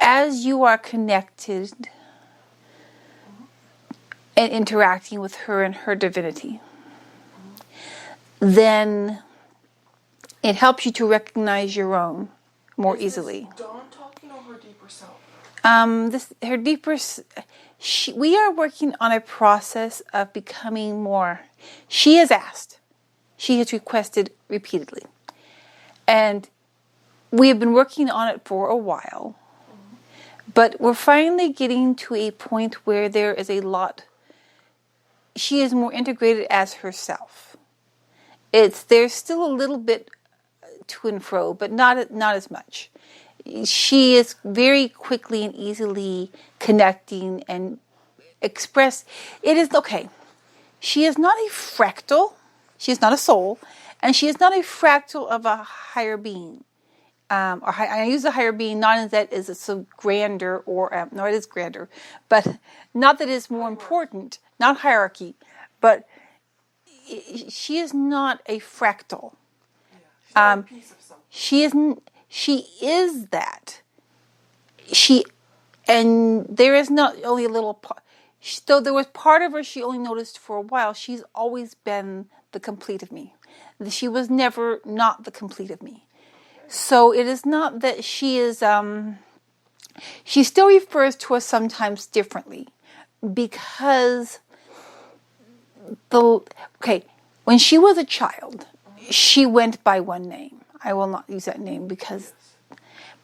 as you are connected and interacting with her and her divinity, then it helps you to recognize your own more easily. Is Dawn talking or her deeper self? Her deeper. We are working on a process of becoming more. She has asked. She has requested repeatedly, and we have been working on it for a while. But we're finally getting to a point where there is a lot. She is more integrated as herself. There's still a little bit to and fro, but not as much. She is very quickly and easily connecting and express. It is okay. She is not a fractal. She is not a soul, and she is not a fractal of a higher being. I use the higher being not in that is it's so grander or no, it is grander, but not that it's more important. Not hierarchy, but she is not a fractal. She's not a piece of something. She isn't. She is that. And there is not only a little part. Though there was part of her she only noticed for a while, she's always been the complete of me. She was never not the complete of me. So it is not that she is. She still refers to us sometimes differently, because when she was a child, she went by one name. I will not use that name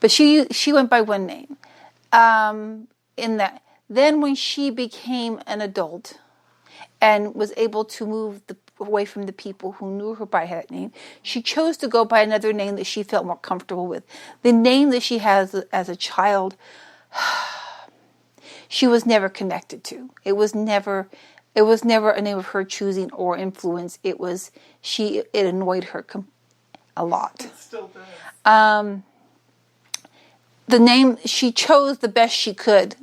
but she went by one name. In that, then when she became an adult and was able to move away from the people who knew her by that name, she chose to go by another name that she felt more comfortable with. The name that she has as a child, she was never connected to. It was never a name of her choosing or influence. It annoyed her a lot. It still does. The name she chose the best she could,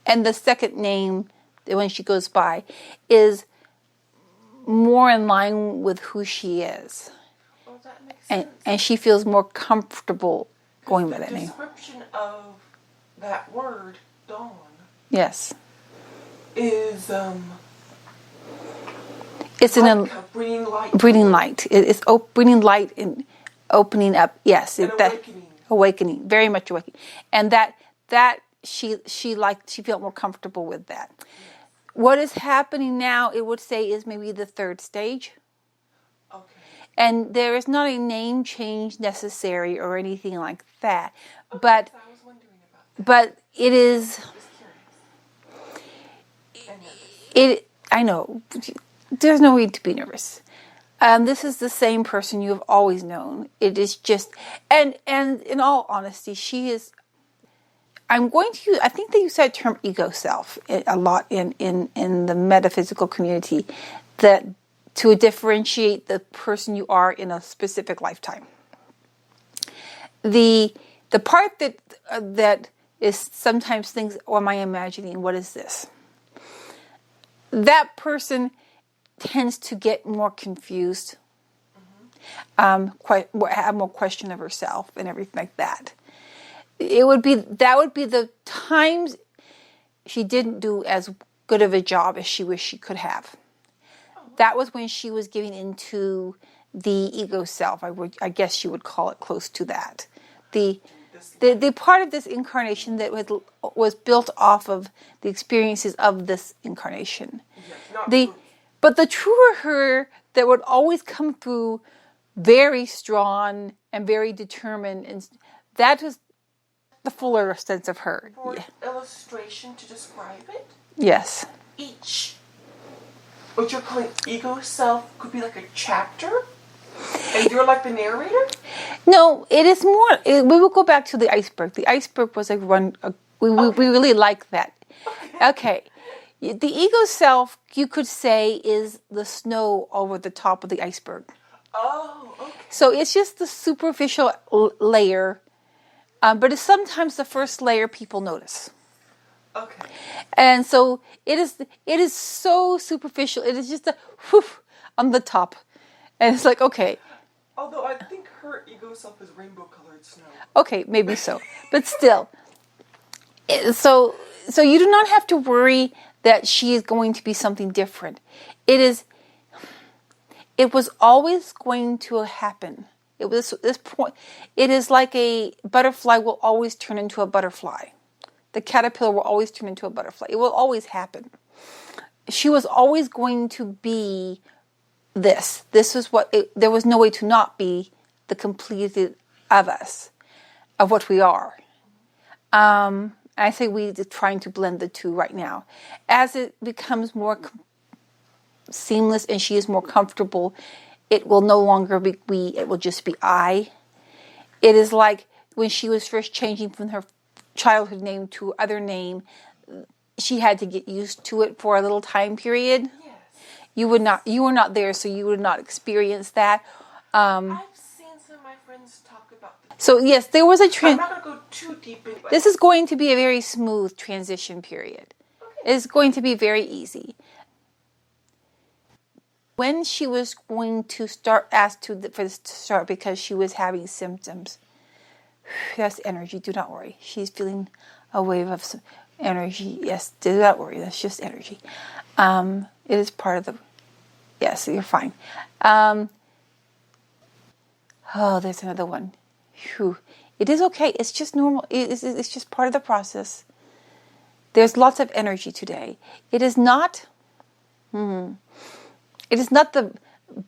and the second name, when she goes by, is more in line with who she is. Well, that makes sense. And she feels more comfortable going by that name. The description of that word, dawn, Yes. is It's bringing light. Breathing light. It's breathing light and opening up. Yes. Awakening. Awakening. Very much awakening. And that she felt more comfortable with that. What is happening now, it would say, is maybe the third stage. Okay. And there is not a name change necessary or anything like that. Okay, But I was wondering about that. but it is. Just curious. I know. There's no need to be nervous. This is the same person you have always known. It is just, and in all honesty, she is. I'm going to use. I think they use that term ego self a lot in the metaphysical community, that to differentiate the person you are in a specific lifetime. The part that is sometimes things. Or am I imagining? What is this? That person tends to get more confused, have more question of herself and everything like that. That would be the times she didn't do as good of a job as she wished she could have. That was when she was giving into the ego self. I guess you would call it close to that. The part of this incarnation that was built off of the experiences of this incarnation. But the truer her that would always come through very strong and very determined, and that was the fuller sense of her. For illustration to describe it, Yes. each, what you're calling ego self, could be like a chapter, and you're like the narrator? No, it is more. We will go back to the iceberg. The iceberg was we really like that. Okay. The ego self, you could say, is the snow over the top of the iceberg. Oh, okay. So it's just the superficial layer, but it's sometimes the first layer people notice. Okay. And so it is so superficial. It is just a whew on the top, and it's like, okay. Although I think her ego self is rainbow-colored snow. Okay, maybe so. But still, So you do not have to worry that she is going to be something different. It was always going to happen. It was this point. It is like a butterfly will always turn into a butterfly. The caterpillar will always turn into a butterfly. It will always happen. She was always going to be this. This is what there was no way to not be the completed of us, of what we are. I say we're trying to blend the two right now. As it becomes more seamless and she is more comfortable, it will no longer be we, it will just be I. It is like when she was first changing from her childhood name to other name, she had to get used to it for a little time period. Yes. You were not there, so you would not experience that. I've seen some of my friends talk about this. So yes, there was a I'm not going to go too deep into it. This is going to be a very smooth transition period. Okay. It's going to be very easy. When she was going to start, asked for this to start because she was having symptoms. That's energy. Do not worry. She's feeling a wave of energy. Yes, do not worry. That's just energy. It is part of the. Yes, you're fine. Oh, there's another one. Whew. It is okay. It's just normal. It's just part of the process. There's lots of energy today. It is not. It is not the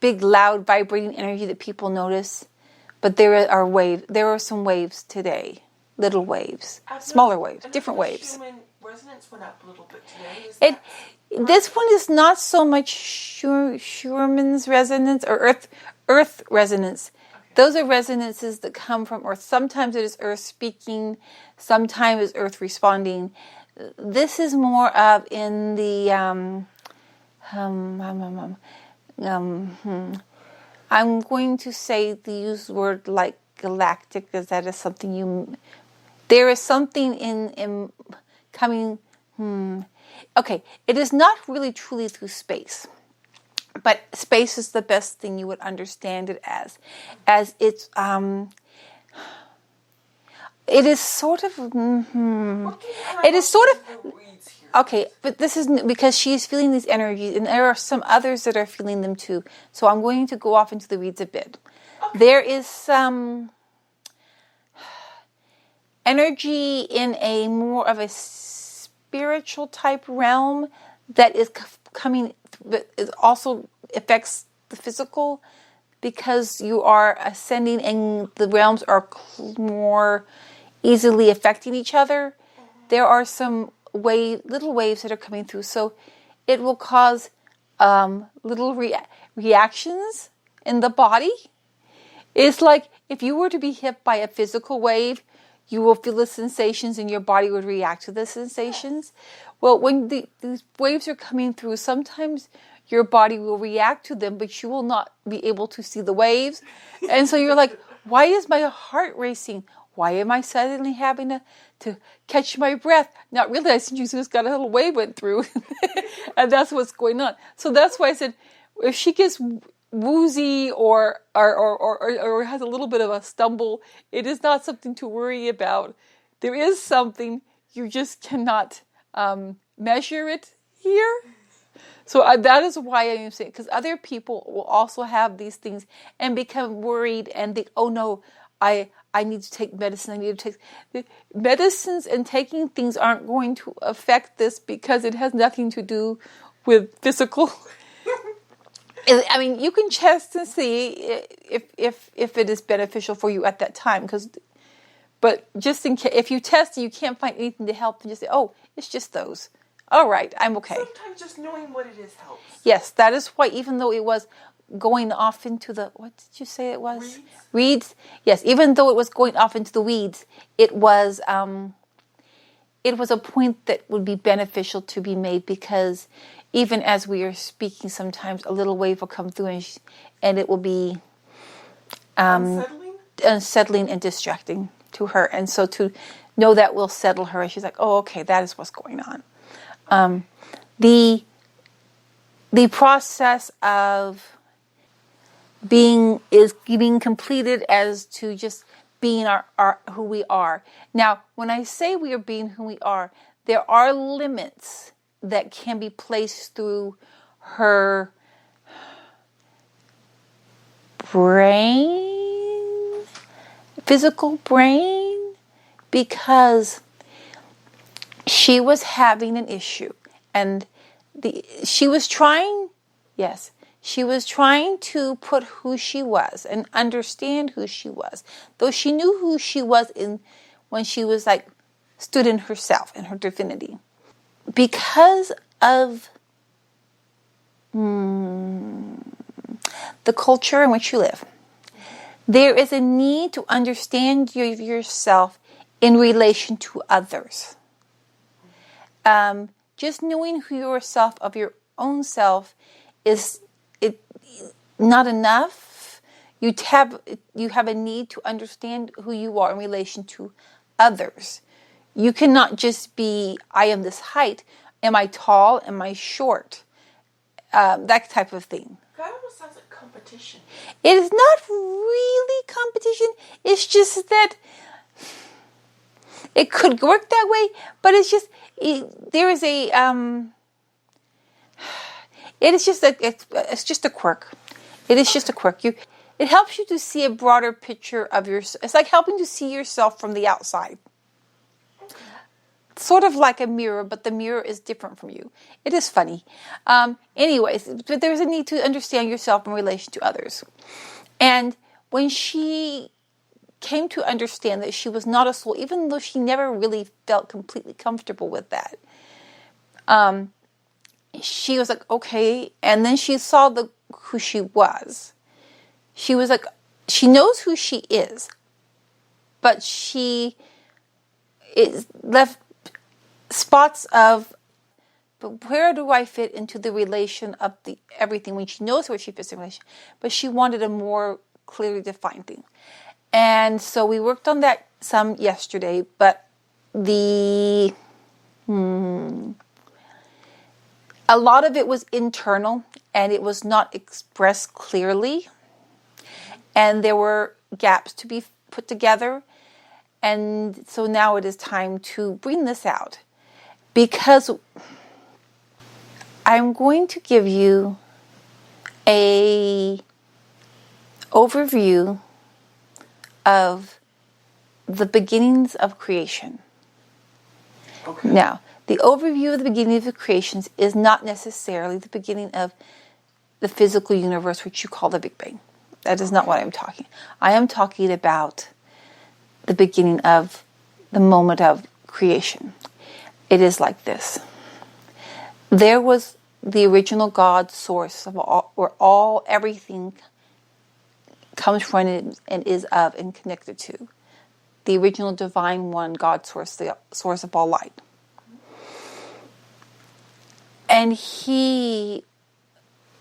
big, loud, vibrating energy that people notice, but there are waves. There are some waves today, little waves, smaller waves, different waves. Human resonance went up a little bit today. This one is not so much Schumann's resonance or Earth resonance. Okay. Those are resonances that come from Earth. Sometimes it is Earth speaking, sometimes it's Earth responding. This is more of in the I'm going to say the use word like galactic, because that is something you. There is something in coming. Okay, it is not really truly through space, but space is the best thing you would understand it as it's. It is sort of. It is sort of. Okay, but this is because she's feeling these energies, and there are some others that are feeling them too. So I'm going to go off into the weeds a bit. Okay. There is some energy in a more of a spiritual type realm that is coming, but it also affects the physical because you are ascending and the realms are more easily affecting each other. There are some little waves that are coming through, so it will cause little reactions in the body. It's like if you were to be hit by a physical wave, you will feel the sensations and your body would react to the sensations. Well, when these waves are coming through, sometimes your body will react to them, but you will not be able to see the waves. And so you're like, why is my heart racing? Why am I suddenly having to catch my breath? Not realizing you just got a little wave went through. And that's what's going on. So that's why I said, if she gets woozy or has a little bit of a stumble, it is not something to worry about. There is something, you just cannot measure it here. So that is why I am saying, because other people will also have these things and become worried and think, oh no, I need to take medicine. I need to take medicines, and taking things aren't going to affect this because it has nothing to do with physical. I mean, you can test and see if it is beneficial for you at that time. But just in case, if you test and you can't find anything to help, then just say, "Oh, it's just those." All right, I'm okay. Sometimes just knowing what it is helps. Yes, that is why. Even though it was going off into the, what did you say it was? Weeds. Yes, even though it was going off into the weeds, it was a point that would be beneficial to be made, because even as we are speaking, sometimes a little wave will come through and it will be unsettling and distracting to her. And so to know that will settle her, and she's like, oh, okay, that is what's going on. The process of being completed as to just being our who we are. Now, when I say we are being who we are, there are limits that can be placed through her brain, physical brain, because she was having an issue, and she was trying to put who she was and understand who she was, though she knew who she was when she was like stood in herself and her divinity, because of the culture in which you live. There is a need to understand yourself in relation to others. Just knowing who yourself of your own self is not enough. You have a need to understand who you are in relation to others. You cannot just be, I am this height. Am I tall? Am I short? That type of thing. That almost sounds like competition. It is not really competition. It's just that it could work that way, but it's just there is a it is just it's just a quirk. It is just a quirk. It helps you to see a broader picture of yourself. It's like helping to see yourself from the outside. Sort of like a mirror, but the mirror is different from you. It is funny. Anyways, but there's a need to understand yourself in relation to others. And when she came to understand that she was not a soul, even though she never really felt completely comfortable with that, she was like, okay. And then she saw who she was. She was like, she knows who she is, but she is left spots of, but where do I fit into the relation of everything, when she knows where she fits in relation, but she wanted a more clearly defined thing. And so we worked on that some yesterday, but a lot of it was internal and it was not expressed clearly. And there were gaps to be put together. And so now it is time to bring this out, because I'm going to give you a overview of the beginnings of creation. Okay. Now, the overview of the beginning of the creations is not necessarily the beginning of the physical universe, which you call the Big Bang. That is not what I'm talking. I am talking about the beginning of the moment of creation. It is like this. There was the original God source of all, where everything comes from and is of and connected to. The original divine one, God source, the source of all light. And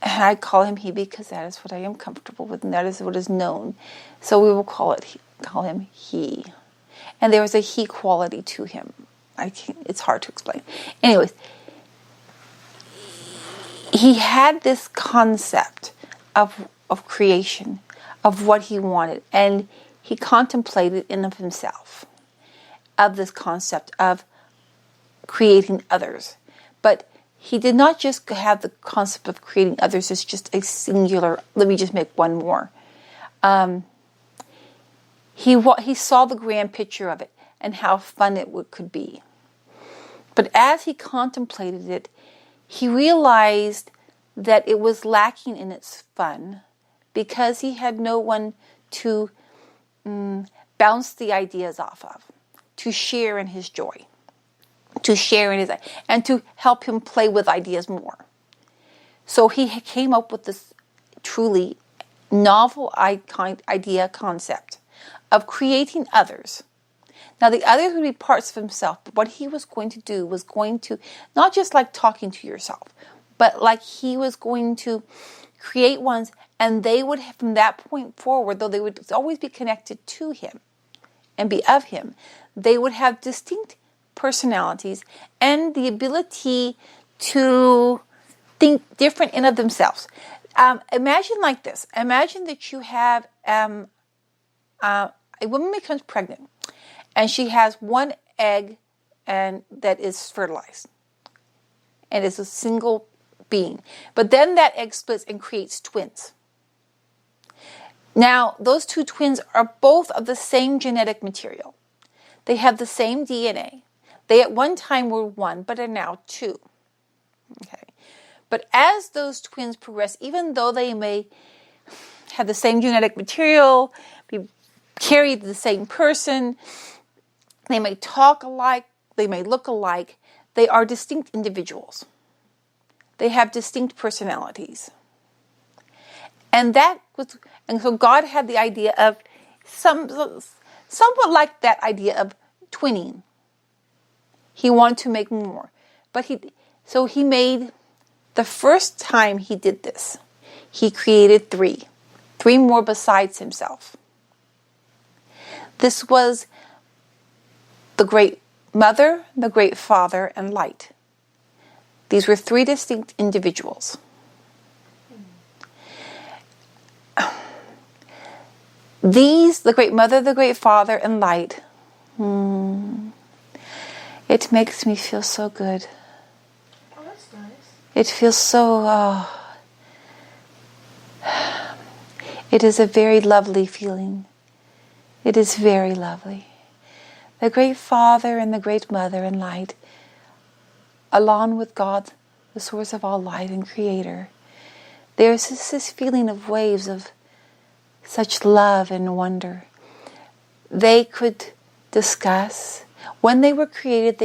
I call him he because that is what I am comfortable with, and that is what is known. So we will call him he. And there was a he quality to him. It's hard to explain. Anyways, he had this concept of creation, of what he wanted, and he contemplated in of himself of this concept of creating others. But he did not just have the concept of creating others as just a singular, let me just make one more. He saw the grand picture of it and how fun it could be. But as he contemplated it, he realized that it was lacking in its fun because he had no one to bounce the ideas off of, to share in his joy, to share in his, and to help him play with ideas more. So he came up with this truly novel idea concept of creating others. Now the others would be parts of himself, but what he was going to do was going to, not just like talking to yourself, but like he was going to create ones, and they would have, from that point forward, though they would always be connected to him and be of him, they would have distinct personalities and the ability to think different in of themselves. Imagine like this. Imagine that you have a woman becomes pregnant and she has one egg and that is fertilized and is a single being. But then that egg splits and creates twins. Now, those two twins are both of the same genetic material. They have the same DNA. They at one time were one, but are now two. Okay. But as those twins progress, even though they may have the same genetic material, be carried the same person, they may talk alike, they may look alike, they are distinct individuals. They have distinct personalities. And so God had the idea of somewhat like that idea of twinning. He wanted to make more. But he made, the first time he did this, he created three more besides himself. This was the Great Mother, the Great Father, and Light. These were three distinct individuals. These, the Great Mother, the Great Father, and Light, it makes me feel so good. Oh, that's nice. It feels so, it is a very lovely feeling. It is very lovely. The Great Father and the Great Mother and Light, along with God, the source of all light and Creator, there's this feeling of waves of such love and wonder. They could discuss. When they were created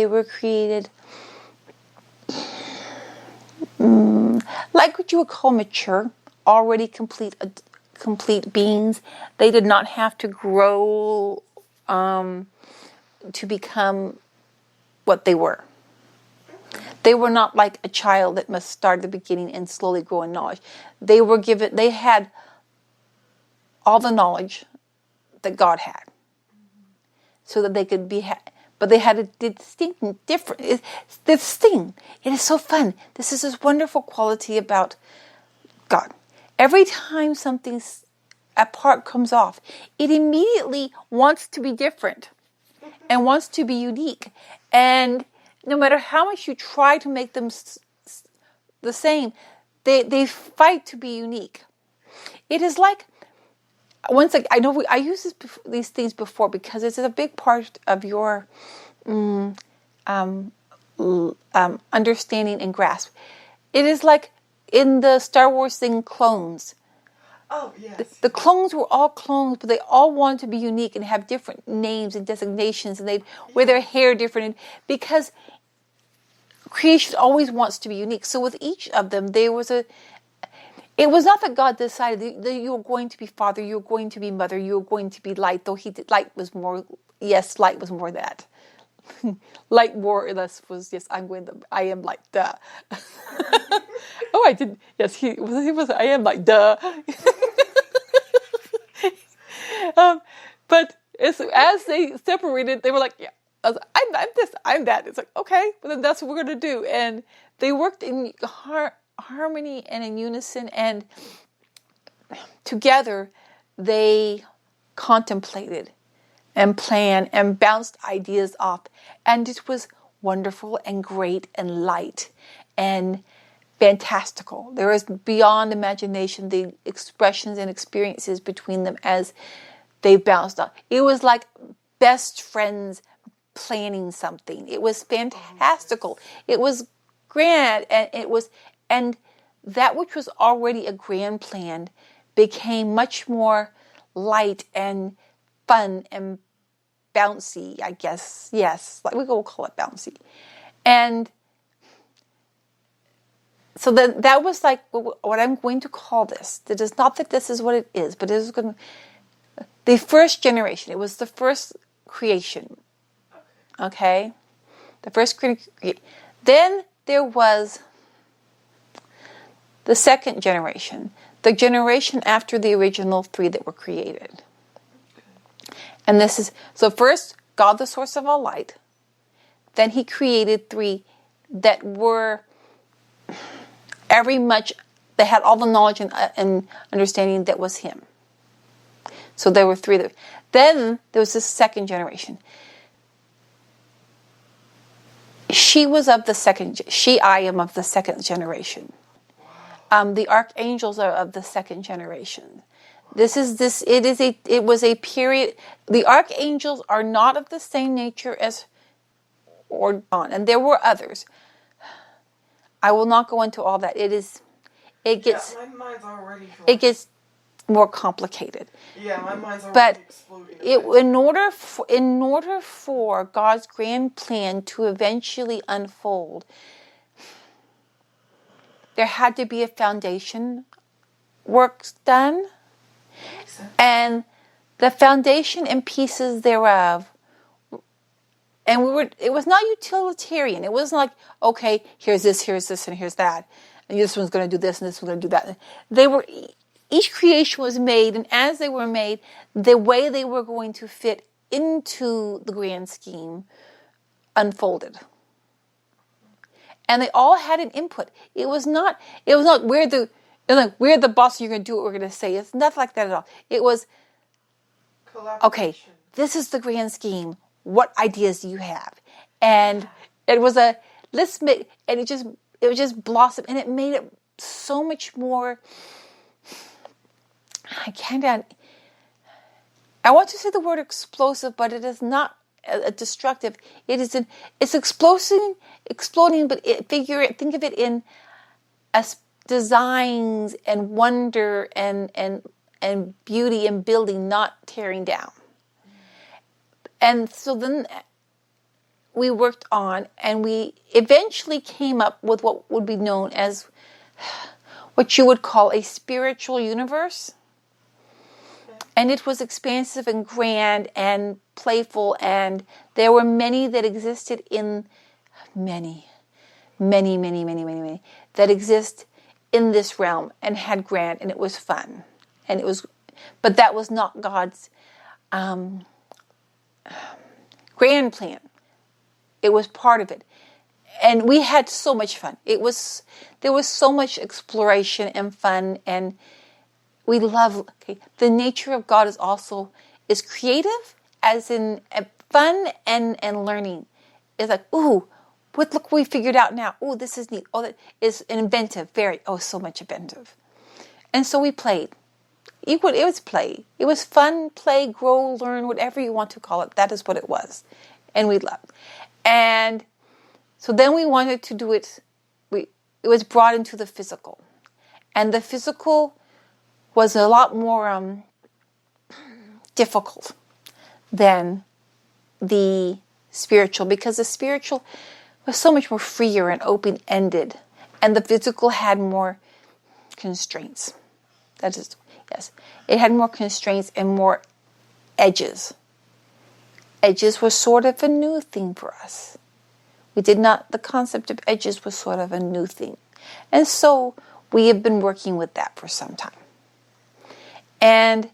like what you would call mature, already complete beings. They did not have to grow to become what they were. They were not like a child that must start at the beginning and slowly grow in knowledge. They had all the knowledge that God had, so that they could be, but they had a distinct and different, this thing. It is so fun. This is this wonderful quality about God. Every time a part comes off, it immediately wants to be different and wants to be unique. And no matter how much you try to make them the same, they fight to be unique. It is like, I know I used these things before because it's a big part of your understanding and grasp. It is like in the Star Wars thing, clones. Oh, yes. The clones were all clones, but they all wanted to be unique and have different names and designations, and they'd wear their hair different, because creation always wants to be unique. So with each of them, it was not that God decided that you were going to be Father, you were going to be Mother, you were going to be Light, though light was more that. Light more or less was, yes, I am light, duh. Oh, I did, yes, he was, I am light, duh. But as they separated, they were like, yeah, I'm this, I'm that. It's like, okay, well then that's what we're going to do. And they worked in harmony and in unison, and together they contemplated and planned and bounced ideas off, and it was wonderful and great and light and fantastical. There was beyond imagination the expressions and experiences between them as they bounced off. It was like best friends planning something. It was fantastical. It was grand, and that which was already a grand plan became much more light and fun and bouncy, I guess. Yes, like we'll call it bouncy. And so then that was like what I'm going to call this. It is not that this is what it is, but it is going to, the first generation. It was the first creation. Okay? The first creation. Then there was the second generation. The generation after the original three that were created. And this is, so first, God, the source of all light. Then he created three that were they had all the knowledge and understanding that was him. So there were three. Then there was the second generation. I am of the second generation. The archangels are of the second generation. It was a period. The archangels are not of the same nature as Ordon, and there were others. I will not go into all that. It gets my mind's already it gets more complicated. Yeah, my mind's already But exploding. in order for God's grand plan to eventually unfold, there had to be a foundation work done, and the foundation and pieces thereof. And it was not utilitarian. It wasn't like, okay, here's this, and here's that. And this one's going to do this, and this one's going to do that. Each creation was made, and as they were made, the way they were going to fit into the grand scheme unfolded. And they all had an input. It was not we're the boss, you're going to do what we're going to say. It's nothing like that at all. It was, okay, this is the grand scheme. What ideas do you have? And it was and it would just blossom, and it made it so much more. I want to say the word explosive, but it is not a destructive. It's exploding, but think of it in as designs and wonder and beauty and building, not tearing down. And so then we worked on, and we eventually came up with what would be known as what you would call a spiritual universe. And it was expansive and grand and playful, and there were many that existed many that exist in this realm and had grand, and it was fun. But that was not God's grand plan. It was part of it. And we had so much fun. There was so much exploration and fun, and we love, the nature of God is creative, as in fun and learning. It's like, ooh, look what we figured out now. Ooh, this is neat. Oh, that is inventive, so much inventive. And so we played. It was play. It was fun, play, grow, learn, whatever you want to call it. That is what it was. And we loved. And so then we wanted to do it. It was brought into the physical. And the physical was a lot more difficult than the spiritual, because the spiritual was so much more freer and open-ended, and the physical had more constraints. Yes, it had more constraints and more edges. Edges was sort of a new thing for us. The concept of edges was sort of a new thing. And so we have been working with that for some time. And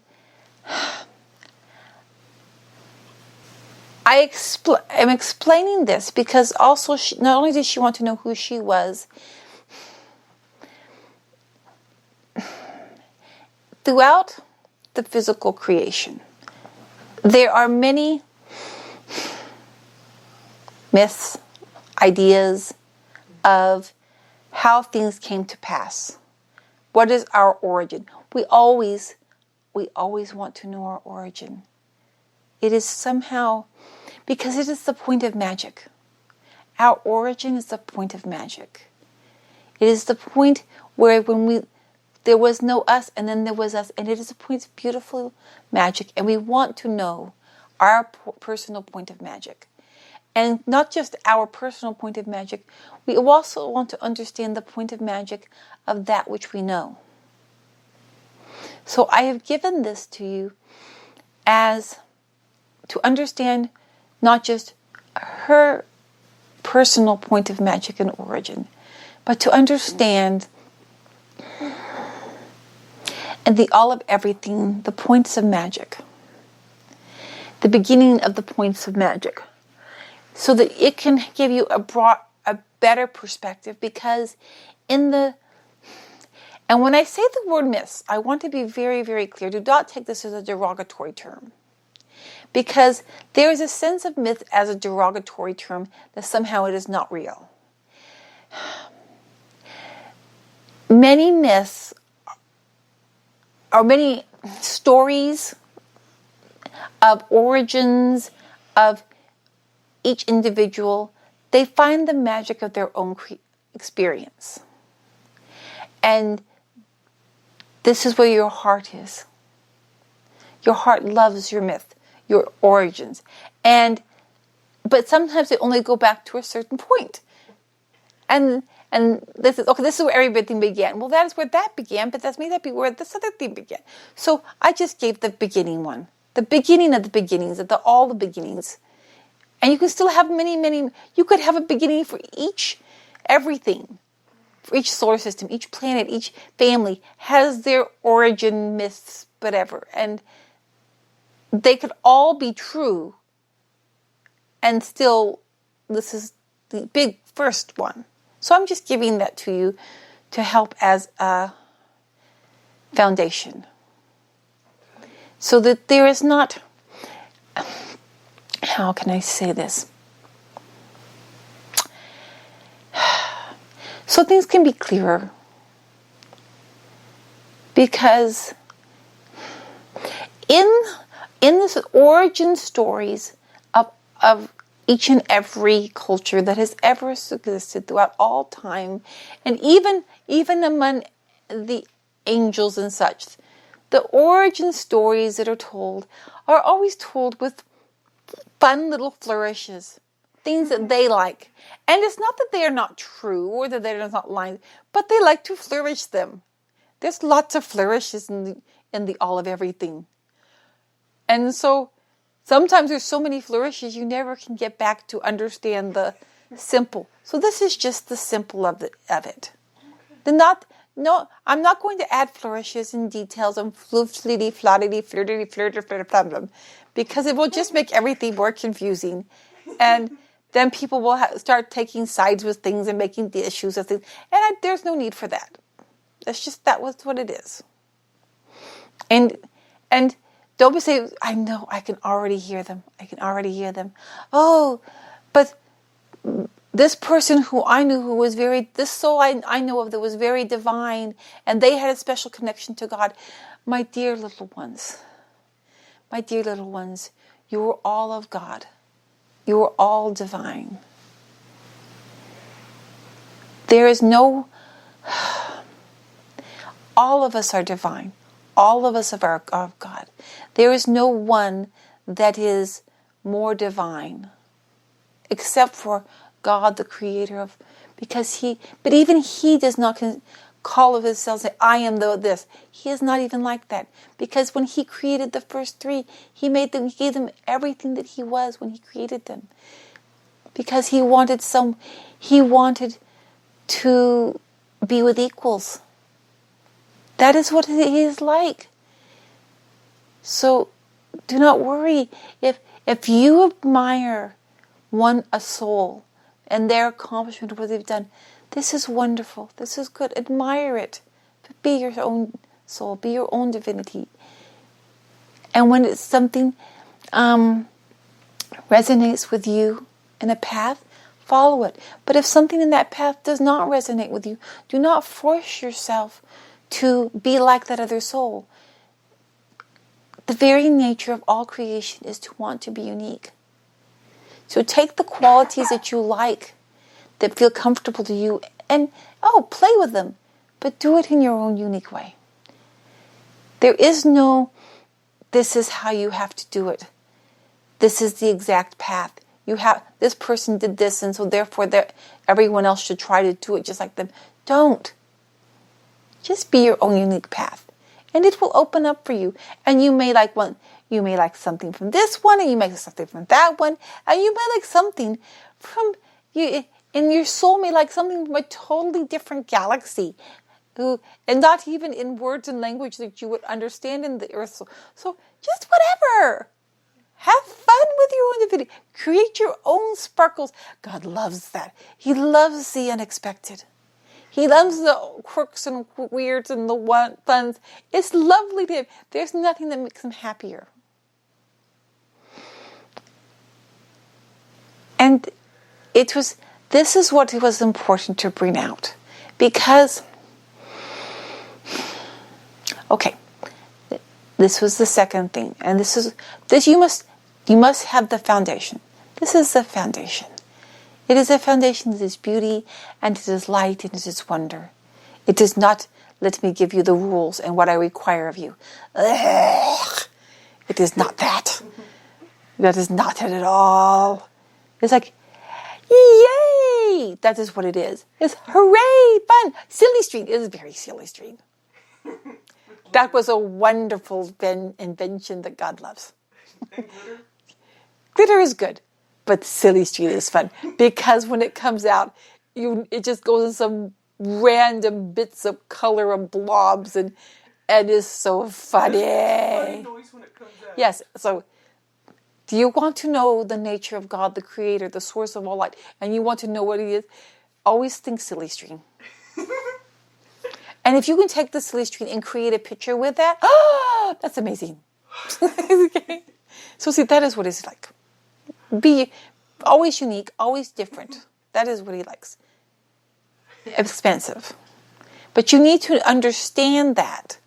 I'm explaining this because also not only did she want to know who she was, throughout the physical creation, there are many myths, ideas of how things came to pass. What is our origin? We always want to know our origin. It is somehow, because it is the point of magic. Our origin is the point of magic. It is the point where there was no us, and then there was us, and it is a point of beautiful magic, and we want to know our personal point of magic. And not just our personal point of magic, we also want to understand the point of magic of that which we know. So I have given this to you as to understand not just her personal point of magic and origin, but to understand and the all of everything, the points of magic, the beginning of the points of magic, so that it can give you a better perspective, because And when I say the word myths, I want to be very, very clear. Do not take this as a derogatory term. Because there is a sense of myth as a derogatory term that somehow it is not real. Many myths or many stories of origins of each individual, they find the magic of their own experience. And this is where your heart is. Your heart loves your myth, your origins. But sometimes they only go back to a certain point. And this is where everything began. Well, that is where that began, but that may not be where this other thing began. So I just gave the beginning one. The beginning of the beginnings, all the beginnings. And you can still have many, you could have a beginning for everything. For each solar system, each planet, each family has their origin myths, whatever. And they could all be true. And still, this is the big first one. So I'm just giving that to you to help as a foundation. So that there is not, how can I say this? So things can be clearer. Because in this origin stories of each and every culture that has ever existed throughout all time, and even among the angels and such, the origin stories that are told are always told with fun little flourishes, things that they like. And it's not that they are not true or that they're not lying, but they like to flourish them. There's lots of flourishes in the all of everything. And so sometimes there's so many flourishes you never can get back to understand the simple. So this is just the simple of it. I'm not going to add flourishes and details and flitty, flottity, flirty, flirty, because it will just make everything more confusing. And then people will start taking sides with things and making the issues of things. And there's no need for that. That was what it is. And don't be saying, I know, I can already hear them. Oh, but this person who I knew who was this soul I know of that was very divine, and they had a special connection to God. My dear little ones, you are all of God. You are all divine. There is no, all of us are divine. All of us are of God. There is no one that is more divine except for God, the creator of, but even he does not call of himself, say, I am this. He is not even like that. Because when he created the first three, he gave them everything that he was when he created them. Because he wanted to be with equals. That is what he is like. So do not worry if you admire a soul and their accomplishment of what they've done. This is wonderful. This is good. Admire it. But be your own soul. Be your own divinity. And when it's something resonates with you in a path, follow it. But if something in that path does not resonate with you, do not force yourself to be like that other soul. The very nature of all creation is to want to be unique. So take the qualities that you like, that feel comfortable to you, and play with them, but do it in your own unique way. There is no, this is how you have to do it. This is the exact path. This person did this, and so therefore everyone else should try to do it just like them. Don't. Just be your own unique path. And it will open up for you. And you may like something from this one, and you may like something from that one, and you may like something from you, and your soul may like something from a totally different galaxy. And not even in words and language that you would understand in the earth. So just whatever. Have fun with your own divinity. Create your own sparkles. God loves that. He loves the unexpected. He loves the quirks and weirds and the funs. It's lovely to him. There's nothing that makes him happier. And this is what was important to bring out. Because, okay, this was the second thing. And you must have the foundation. This is the foundation. It is a foundation that is beauty, and it is light, and it is wonder. It does not let me give you the rules and what I require of you. Ugh. It is not that. That is not it at all. It's like, yay! That is what it is. It's hooray, fun. Silly string. It is very silly string. That was a wonderful invention that God loves. And glitter? Glitter is good. But silly string is fun because when it comes out, it just goes in some random bits of color and blobs, and is so funny. Funny noise when it comes out. Yes. So, do you want to know the nature of God, the Creator, the source of all light, and you want to know what He is? Always think silly string. And if you can take the silly string and create a picture with that, that's amazing. Okay. So see, that is what it's like. Be always unique, always different. That is what He likes. Expensive. But you need to understand that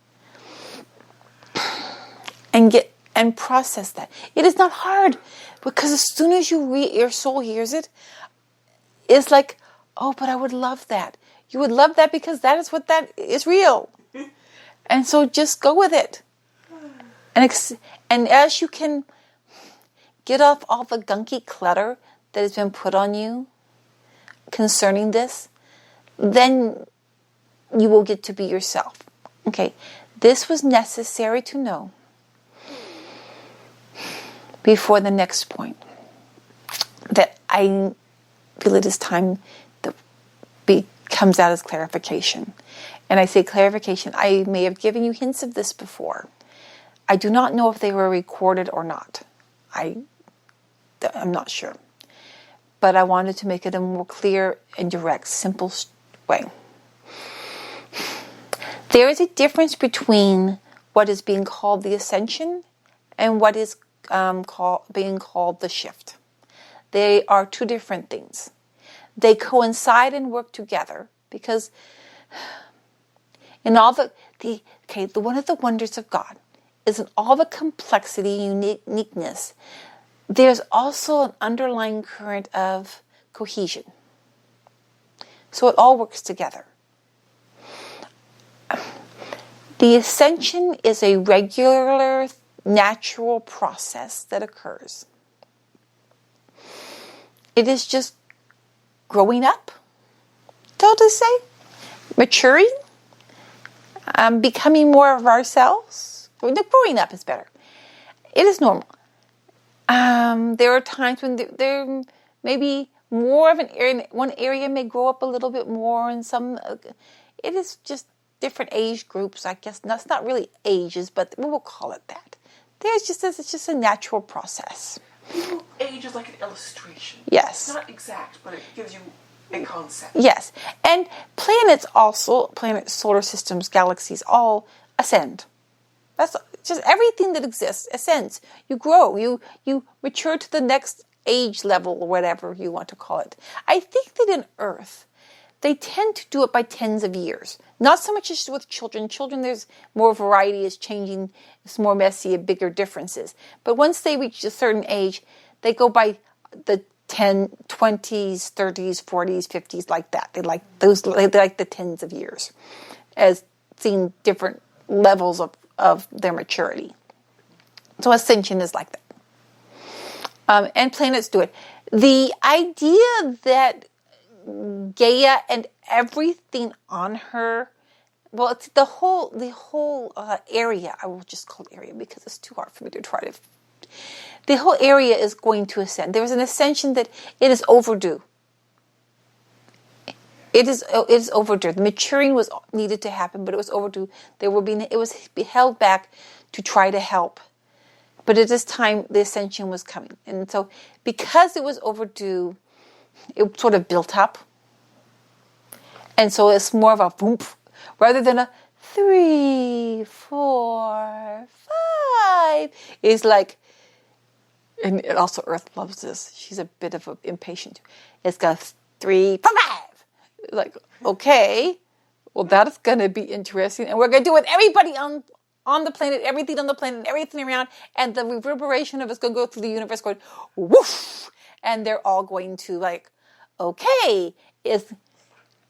and process that. It is not hard, because as soon as your soul hears it, it's like, oh, but I would love that. You would love that because that is what that is real. And so just go with it. And as you can get off all the gunky clutter that has been put on you concerning this, then you will get to be yourself. Okay, this was necessary to know before the next point, that I feel it is time that comes out as clarification. And I say clarification, I may have given you hints of this before. I do not know if they were recorded or not. I'm not sure. But I wanted to make it a more clear and direct, simple way. There is a difference between what is being called the ascension and what is being called the shift. They are two different things. They coincide and work together because in all one of the wonders of God is in all the complexity and uniqueness, there's also an underlying current of cohesion. So it all works together. The ascension is a regular, natural process that occurs. It is just growing up, so to say, maturing, becoming more of ourselves. Growing up is better. It is normal. There are times when there may be more of an area. One area may grow up a little bit more, and some. It is just different age groups, I guess. That's not really ages, but we will call it that. It's just a natural process. Age is like an illustration. Yes. It's not exact, but it gives you a concept. Yes. And planets, solar systems, galaxies, all ascend. That's just everything that exists ascends. You grow. You mature to the next age level, or whatever you want to call it. I think that in Earth, they tend to do it by tens of years. Not so much as with children. Children, there's more variety, is changing, it's more messy, bigger differences. But once they reach a certain age, they go by the 10, 20s, 30s, 40s, 50s, like that. They like the tens of years, as seeing different levels of their maturity. So ascension is like that. And planets do it. The idea that Gaia and everything on her, well, it's the whole area. I will just call it area because it's too hard for me to try to. The whole area is going to ascend. There is an ascension that it is overdue. It is overdue. The maturing was needed to happen, but it was overdue. It was held back to try to help. But at this time, the ascension was coming. And so because it was overdue, it sort of built up. And so it's more of a boom, rather than a 3, 4, 5. It's like, and also Earth loves this. She's a bit of an impatient. It's got 3, 4, 5. Like, okay, well, that's going to be interesting. And we're going to do it with everybody on the planet, everything on the planet, everything around. And the reverberation of it's going to go through the universe going, woof. And they're all going to like, okay,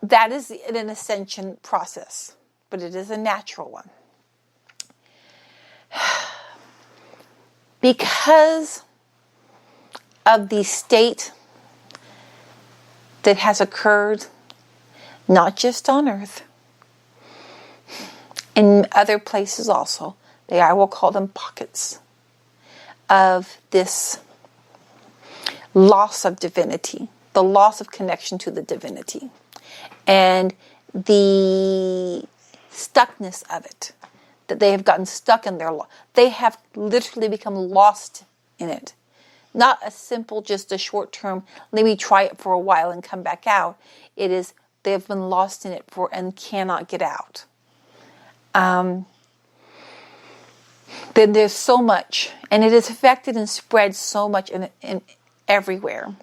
that is an ascension process, but it is a natural one. Because of the state that has occurred, not just on Earth, in other places also, I will call them pockets of this loss of divinity, the loss of connection to the divinity, and the stuckness of it, that they have gotten stuck in their life. They have literally become lost in it. Not a simple, just a short term, let me try it for a while and come back out. It is, they've been lost in it and cannot get out. Then there's so much, and it is affected and spread so much in everywhere.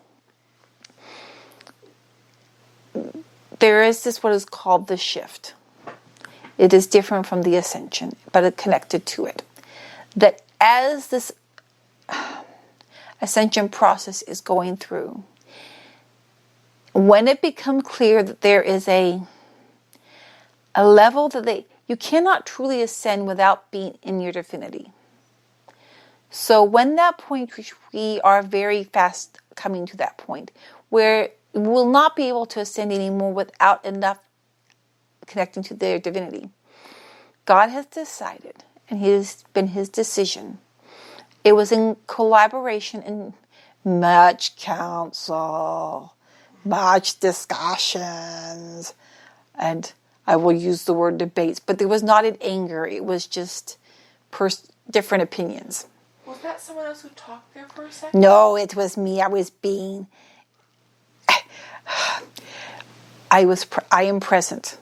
There is this what is called the shift. It is different from the ascension, but it's connected to it. That as this ascension process is going through, when it becomes clear that there is a level that you cannot truly ascend without being in your divinity. So when that point, which we are very fast coming to that point, where we will not be able to ascend anymore without enough connecting to their divinity. God has decided, and it has been his decision. It was in collaboration and much counsel, much discussions, and I will use the word debates, but there was not an anger. It was just different opinions. Was that someone else who talked there for a second? No, it was me. I was being... I am present.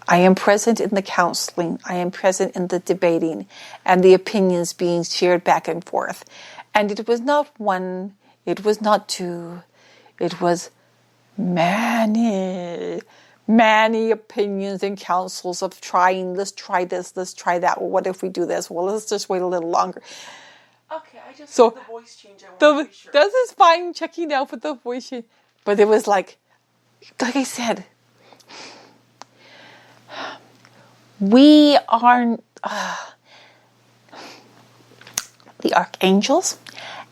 I am present in the counseling. I am present in the debating and the opinions being shared back and forth. And it was not one, it was not two, it was many opinions and counsels of trying, let's try this, let's try that. Well, what if we do this? Well, let's just wait a little longer. Okay, I just heard the voice change. I want to be sure. This is fine, checking out with the voice change. But it was like I said, we are the archangels,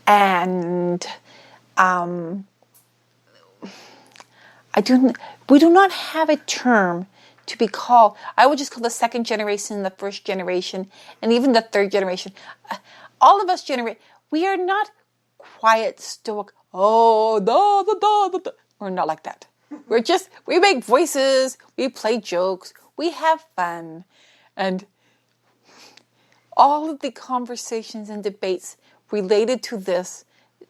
and we do not have a term to be called. I would just call the second generation, the first generation, and even the third generation. All of us we are not quiet, stoic. Oh, da. We're not like that. We make voices, we play jokes, we have fun. And all of the conversations and debates related to this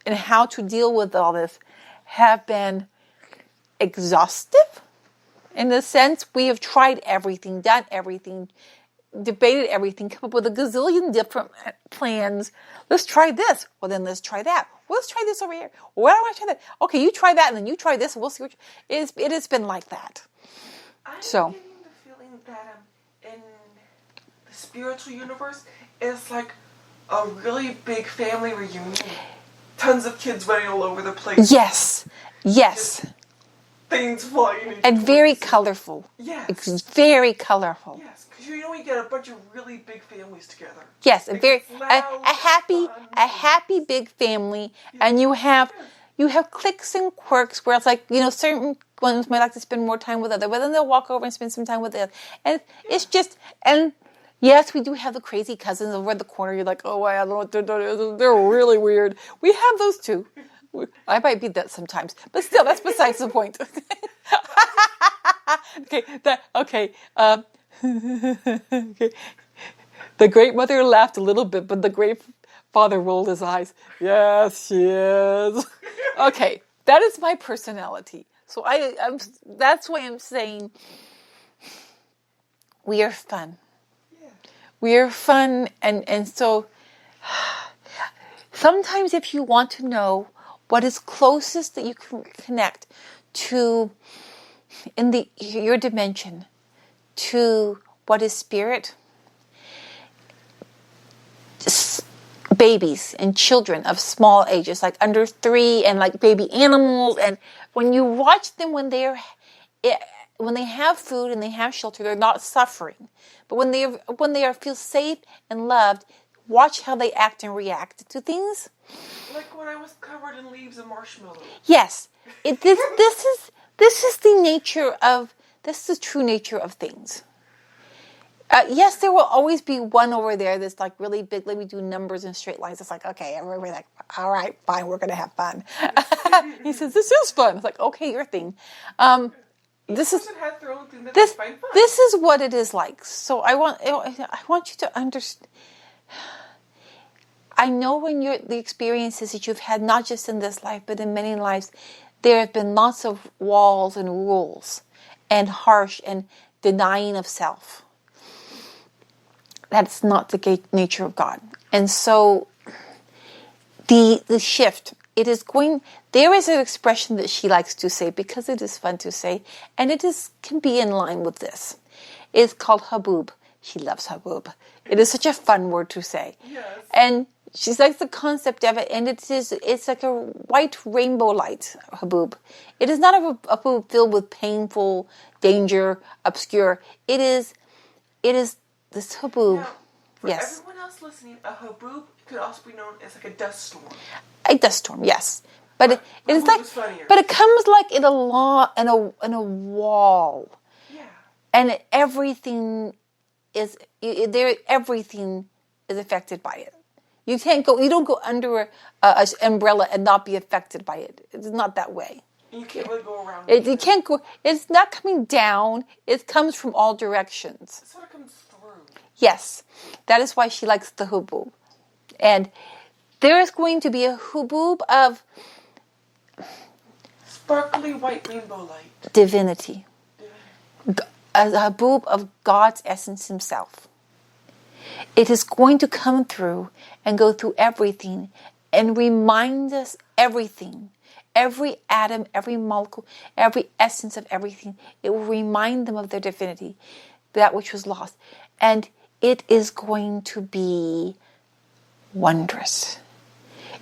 and how to deal with all this have been exhaustive. In the sense, we have tried everything, done everything, debated everything, come up with a gazillion different plans. Let's try this. Well, then let's try that. Well, let's try this over here. Well, I want to try that. Okay, you try that, and then you try this, and we'll see what it has been like that. I'm getting the feeling that in the spiritual universe, it's like a really big family reunion. Tons of kids running all over the place. Yes. Just things flying. And very colorful. Yes. It's very colorful. Yes, because you get a bunch of really big families together. Yes, a happy big family, and you have cliques and quirks where it's like, certain ones might like to spend more time with others, but then they'll walk over and spend some time with them. And it's just, and yes, we do have the crazy cousins over at the corner. You're like, oh, I don't know what they're doing. They're really weird. We have those too. I might be that sometimes, but still, that's besides the point. Okay. The great mother laughed a little bit, but the great father rolled his eyes. Yes, she is. Okay, that is my personality. So that's why I'm saying we are fun. Yeah. We are fun, and so sometimes if you want to know what is closest that you can connect to in your dimension to what is spirit, babies and children of small ages, like under 3, and like baby animals, and when you watch them when they have food and they have shelter, they're not suffering. But when they feel safe and loved, watch how they act and react to things. Like when I was covered in leaves and marshmallows. Yes, this is the true nature of things. Yes, there will always be one over there that's like really big. Like we do numbers and straight lines. It's like, okay, we're like, all right, fine, we're gonna have fun. He says, "This is fun." It's like, okay, your thing. This is has their own thing that they find fun. This is what it is like. So I want you to understand. I know when the experiences that you've had, not just in this life, but in many lives, there have been lots of walls and rules, and harsh and denying of self. That's not the nature of God. And so the shift, there is an expression that she likes to say because it is fun to say, and can be in line with this. It's called haboob. She loves haboob. It is such a fun word to say. Yes. And she likes the concept of it, and it's like a white rainbow light haboob. It is not a haboob filled with painful, danger, obscure. It is this haboob. Now, for everyone else listening, a haboob could also be known as like a dust storm. A dust storm, yes. But it is haboob like, is funnier. but it comes like in a wall. Yeah. And everything is affected by it. You don't go under an umbrella and not be affected by it. It's not that way. You can't really go around it. You can't go. It's not coming down. It comes from all directions. It sort of comes through. Yes, that is why she likes the haboob. And there is going to be a haboob of sparkly white rainbow light. Divinity. A haboob of God's essence himself. It is going to come through and go through everything and remind us everything. Every atom, every molecule, every essence of everything. It will remind them of their divinity, that which was lost. And it is going to be wondrous.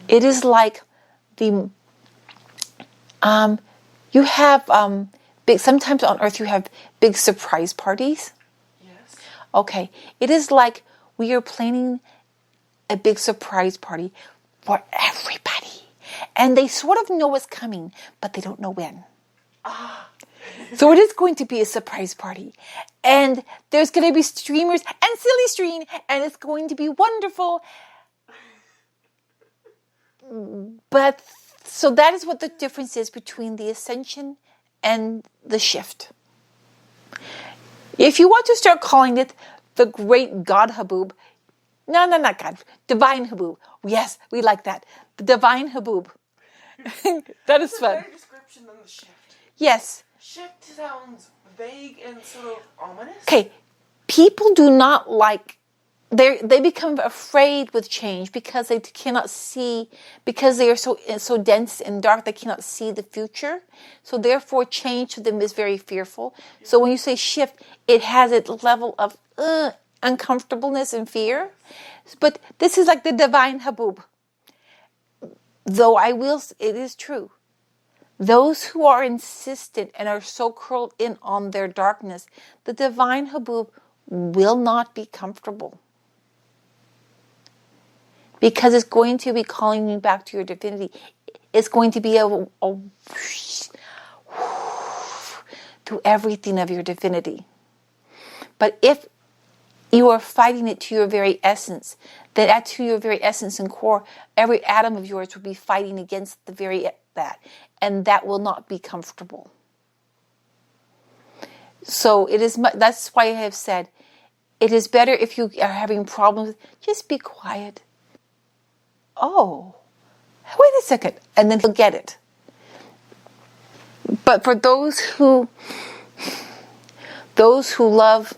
It is like you have sometimes on Earth you have big surprise parties. Yes. Okay. It is like we are planning a big surprise party for everybody. And they sort of know what's coming, but they don't know when. So it is going to be a surprise party. And there's going to be streamers and silly string, and it's going to be wonderful. But so that is what the difference is between the ascension and the shift. If you want to start calling it the great God haboob, no, not God, divine haboob. Yes, we like that. The divine haboob. That is fun. Better description than the shift. Yes. Shift sounds vague and sort of ominous. Okay, people do not like. They become afraid with change because they cannot see, because they are so dense and dark, they cannot see the future. So therefore, change to them is very fearful. So when you say shift, it has a level of uncomfortableness and fear. But this is like the divine haboob. Though it is true. Those who are insistent and are so curled in on their darkness, the divine haboob will not be comfortable. Because it's going to be calling you back to your divinity. It's going to be a through everything of your divinity. But if you are fighting it to your very essence, that to your very essence and core, every atom of yours will be fighting against that. And that will not be comfortable. So that's why I have said, it is better if you are having problems, just be quiet. Oh, wait a second. And then he'll get it. But for those who love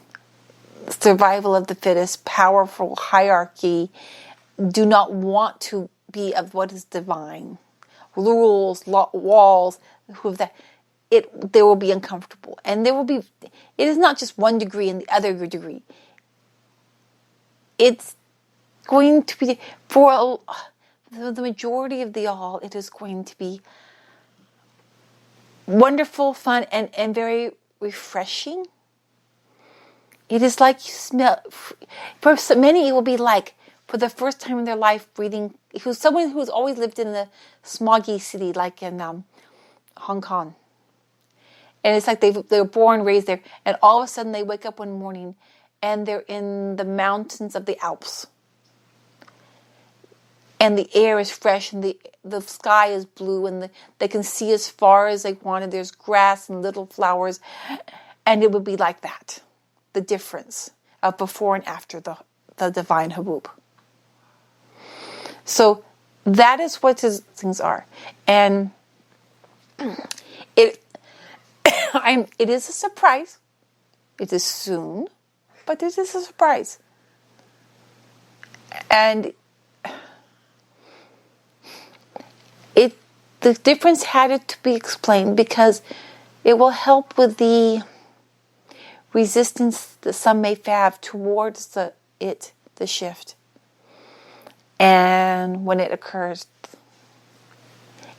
survival of the fittest, powerful hierarchy, do not want to be of what is divine, rules, walls, who of that, they will be uncomfortable. And it is not just one degree and the other degree. It's going to be, for the majority of the all, it is going to be wonderful, fun, and very refreshing. It is like you smell, for so many it will be like, for the first time in their life, breathing, someone who's always lived in a smoggy city like in Hong Kong. And it's like they were born, raised there, and all of a sudden they wake up one morning and they're in the mountains of the Alps. And the air is fresh and the sky is blue and they can see as far as they wanted. There's grass and little flowers. And it would be like that. The difference of before and after the divine Habub. So that is what his things are. And it is a surprise. It is soon, but it is a surprise. And the difference had to be explained because it will help with the resistance that some may have towards the shift. And when it occurs,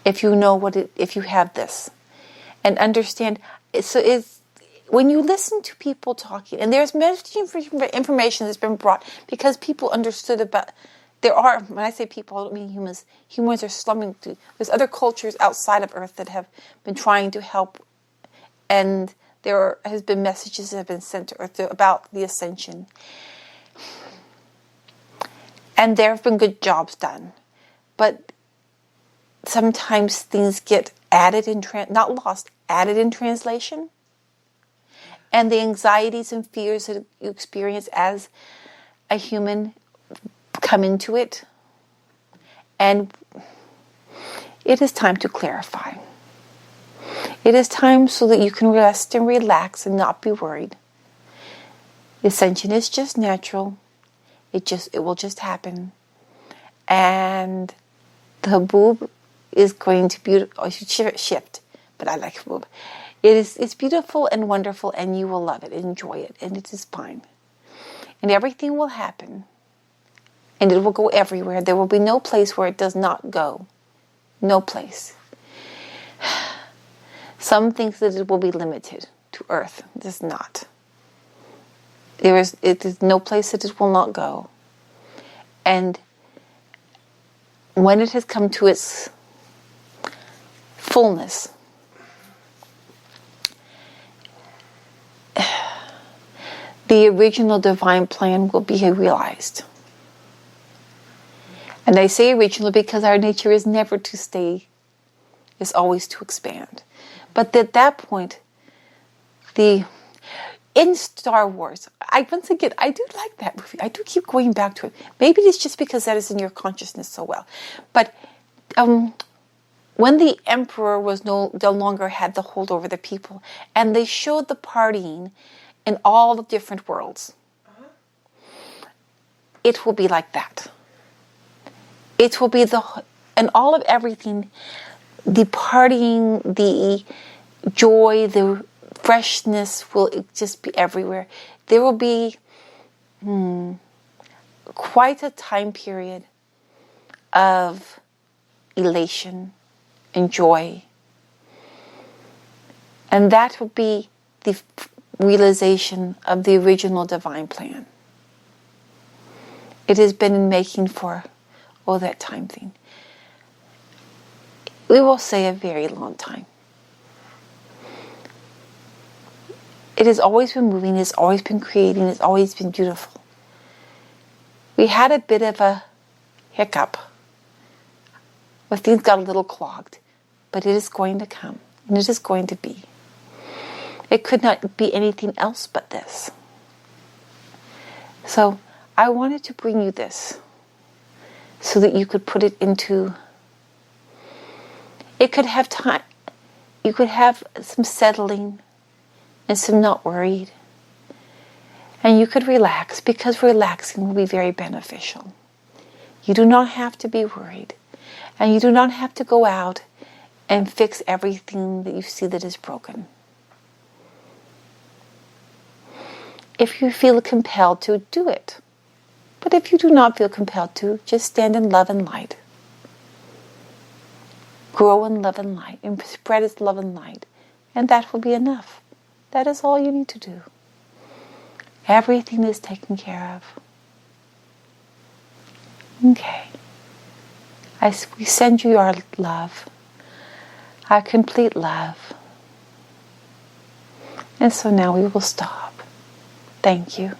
if you know if you have this, and understand, when you listen to people talking, and there's much information that's been brought because people understood about. When I say people, I don't mean humans. Humans are slumming through. There's other cultures outside of Earth that have been trying to help, and there has been messages that have been sent to Earth about the ascension. And there have been good jobs done. But sometimes things get added not lost, added in translation. And the anxieties and fears that you experience as a human come into it. And it is time to clarify. It is time so that you can rest and relax and not be worried. The ascension is just natural. It will just happen. And the Habub is going to shift. But I like Habub. It's beautiful and wonderful, and you will love it, enjoy it, and it is fine. And everything will happen. And it will go everywhere. There will be no place where it does not go. No place. Some think that it will be limited to Earth. It is not. It is no place that it will not go. And when it has come to its fullness, the original divine plan will be realized. And I say original because our nature is never to stay, it's always to expand. But at that point, in Star Wars, I do like that movie. I do keep going back to it. Maybe it's just because that is in your consciousness so well. But when the Emperor was no longer had the hold over the people, and they showed the partying in all the different worlds, it will be like that. It will be and all of everything, the partying, the joy, the freshness will just be everywhere. There will be quite a time period of elation and joy. And that will be the realization of the original divine plan. It has been in making for that time thing. We will say a very long time. It has always been moving, it's always been creating, it's always been beautiful. We had a bit of a hiccup where things got a little clogged, but it is going to come, and it is going to be. It could not be anything else but this. So I wanted to bring you this so that you could put it into, it could have time, You could have some settling and some not worried. And you could relax, because relaxing will be very beneficial. You do not have to be worried. And you do not have to go out and fix everything that you see that is broken. If you feel compelled to, do it. But if you do not feel compelled to, just stand in love and light. Grow in love and light, and spread its love and light. And that will be enough. That is all you need to do. Everything is taken care of. Okay. We send you our love, our complete love. And so now we will stop. Thank you.